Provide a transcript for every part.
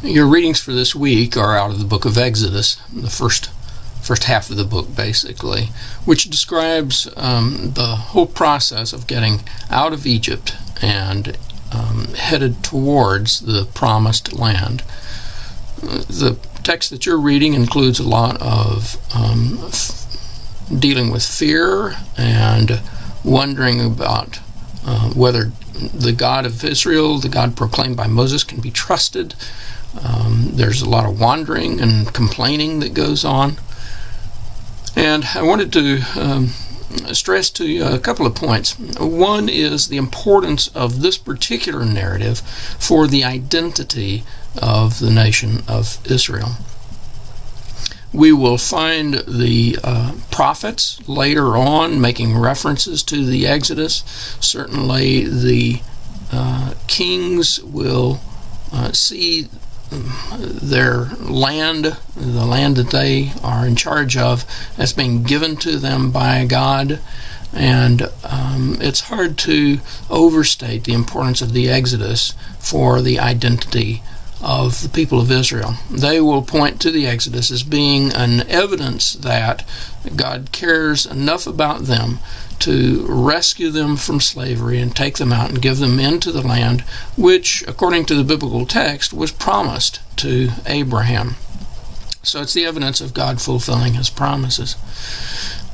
Your readings for this week are out of the book of Exodus, the first half of the book, basically, which describes the whole process of getting out of Egypt and headed towards the promised land. The text that you're reading includes a lot of dealing with fear and wondering about whether the God of Israel, the God proclaimed by Moses, can be trusted. There's a lot of wandering and complaining that goes on. And I wanted to stress to you a couple of points. One is the importance of this particular narrative for the identity of the nation of Israel. We will find the prophets later on making references to the Exodus. Certainly the kings will see their land, the land that they are in charge of, as being given to them by God. And it's hard to overstate the importance of the Exodus for the identity of the people of Israel. They will point to the Exodus as being an evidence that God cares enough about them to rescue them from slavery and take them out and give them into the land, which, according to the biblical text, was promised to Abraham. So it's the evidence of God fulfilling his promises.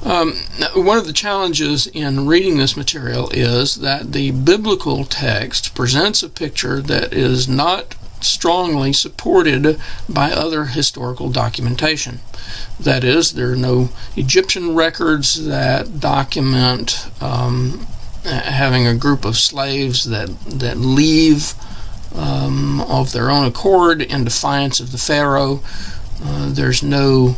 One of the challenges in reading this material is that the biblical text presents a picture that is not strongly supported by other historical documentation. That is, there are no Egyptian records that document having a group of slaves that leave of their own accord in defiance of the Pharaoh. There's no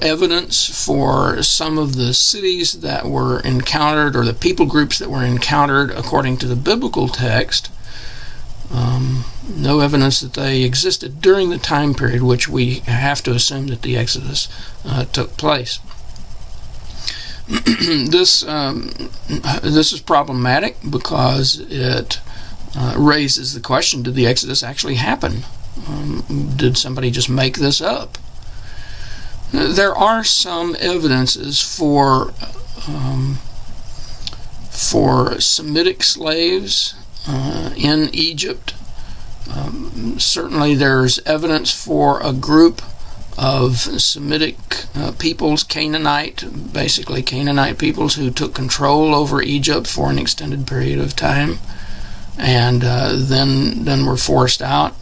evidence for some of the cities that were encountered, or the people groups that were encountered according to the biblical text. No evidence that they existed during the time period which we have to assume that the Exodus took place. This is problematic because it raises the question, did the Exodus actually happen? Did somebody just make this up? There are some evidences for Semitic slaves in Egypt. Certainly there's evidence for a group of Semitic peoples, basically Canaanite peoples, who took control over Egypt for an extended period of time and then were forced out.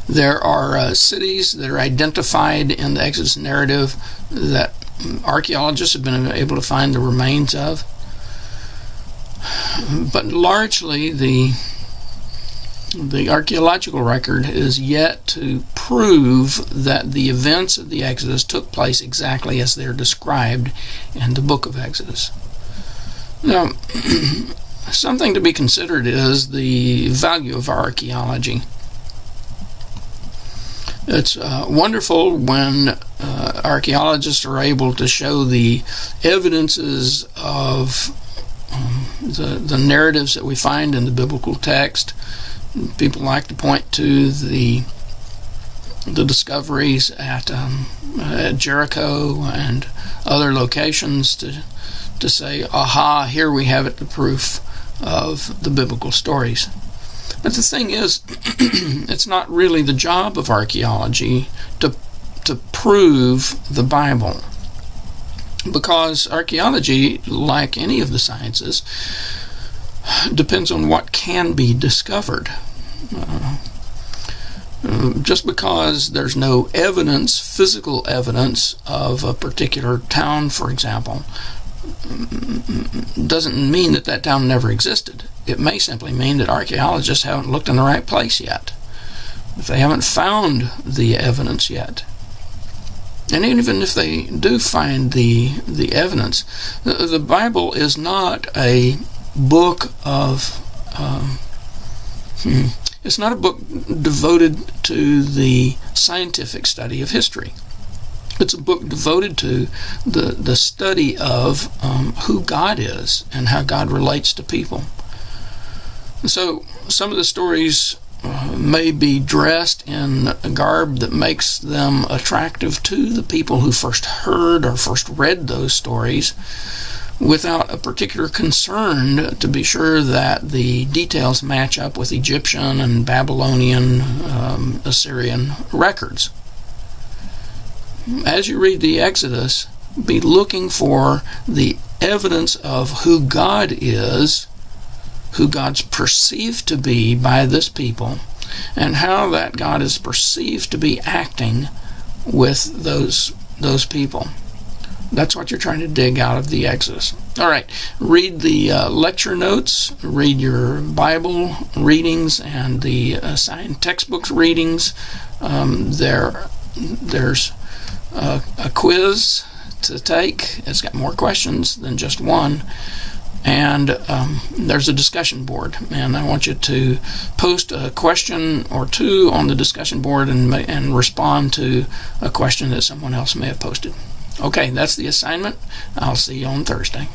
There are cities that are identified in the Exodus narrative that archaeologists have been able to find the remains of. But largely the archaeological record is yet to prove that the events of the Exodus took place exactly as they're described in the book of Exodus. Now, something to be considered is the value of archaeology. It's wonderful when archaeologists are able to show the evidences of the narratives that we find in the biblical text. People like to point to the discoveries at Jericho and other locations to say, aha, here we have it, the proof of the biblical stories. But the thing is, it's not really the job of archaeology to prove the Bible, because archaeology, like any of the sciences, depends on what can be discovered. Just because there's no evidence, physical evidence, of a particular town, for example, doesn't mean that that town never existed. It may simply mean that archaeologists haven't looked in the right place yet. If they haven't found the evidence yet. And even if they do find the evidence, the Bible is not a book of it's not a book devoted to the scientific study of history. It's a book devoted to the study of who God is and how God relates to people. So some of the stories may be dressed in a garb that makes them attractive to the people who first heard or first read those stories, without a particular concern to be sure that the details match up with Egyptian and Babylonian, Assyrian records. As you read the Exodus, be looking for the evidence of who God is, who God's perceived to be by this people, and how that God is perceived to be acting with those people. That's what you're trying to dig out of the Exodus. All right, read the lecture notes, read your Bible readings and the assigned textbooks readings. There's a quiz to take. It's got more questions than just one. And there's a discussion board, and I want you to post a question or two on the discussion board and respond to a question that someone else may have posted. Okay, that's the assignment. I'll see you on Thursday.